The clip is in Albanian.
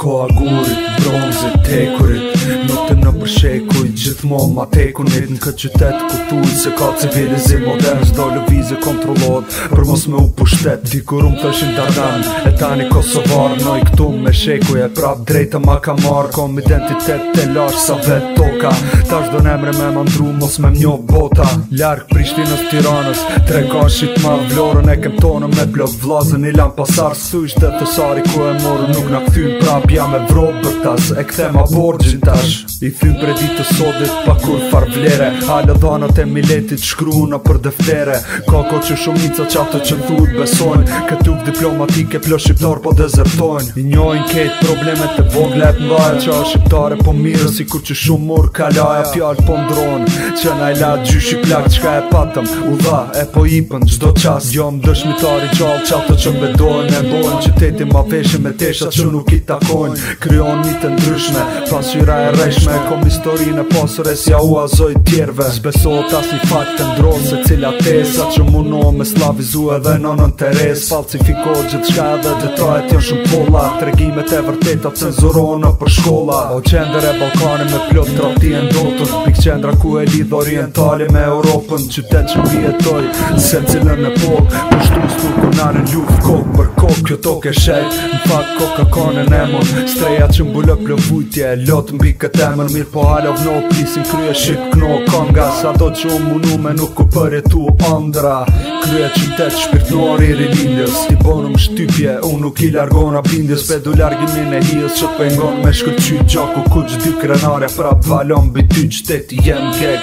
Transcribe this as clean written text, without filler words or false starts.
Ko agurit, bronzit, tekurit, nuk të në përshekuj, gjithmon ma tekunit. Në këtë qytet ku tuj se ka civilizim modern, s'do lëvizje kontrollot për mos me u pushtet. Ti kur thëshin Dardan, e tani Kosovar, noj këtu me shekuj e prap drejta ma ka marr. Kom identitet të lash sa vet toka, tash do nemre me mandru mos me mnjo bota. Lark Prishtinës Tiranës, tre kashit ma vlorën e kem tonë me blok vlazën i lan pasar. Sush dhe të sari ku e morë nuk na këthyn prap, jam e vrobë për tas, e këthema borgjin tash. I thym për ditë të sodit pa kur far vlere, halë dhanat e miletit shkruna për deftere. Kako që shumica qatë që thud besojnë, këtuk diplomatike plo shqiptar po dezertojnë. I njojnë ketë problemet e vogle e pëmbaja, qa shqiptare po mirë si kur që shumë mur kalaja. Fjallë po ndronë, që na i la gjyshi plak, qka e patëm, u dha e po ipën gjdo qast. Jom dëshmitari gjallë qatë që mbedojnë, e bojnë qytetin ma veshe me teshat që nuk i takojnë. Kryon mitë ndryshme, pasqyra e rejshme, kom historinë e pasur e si ja u azoj tjerve. S'besot as një fakt të ndrosë, se cila tesa që muno me slavizu edhe nonën Teres. Falsifiko gjithë shka edhe detajet janë shumë polla, tregimet e vërteta cenzuronë për shkolla. O qender e Balkani me plot trati e ndotën, pik qendra ku e lidh orientali me Europën. Qytet që vjetoj, se cilën e pok, pushtu s'tu ku nane luft kok për kok. Kjo tok e shejt, në fakt koka kane nemon, streja që mbullë plëvujtje, lot mbi këtë emër. Mirë po halov no pisin krye shqip kno konga, sa do që unë munu me nuk ku përjetu andra. Krye qytet shpirtnori rilindjes, ti bonëm shtypje, unë nuk i largona bindjes. Pedu largimin e hiës që t'pengon me shkëllqy gjaku kuq dy krenare, prap valon bëj ty qteti jem gek.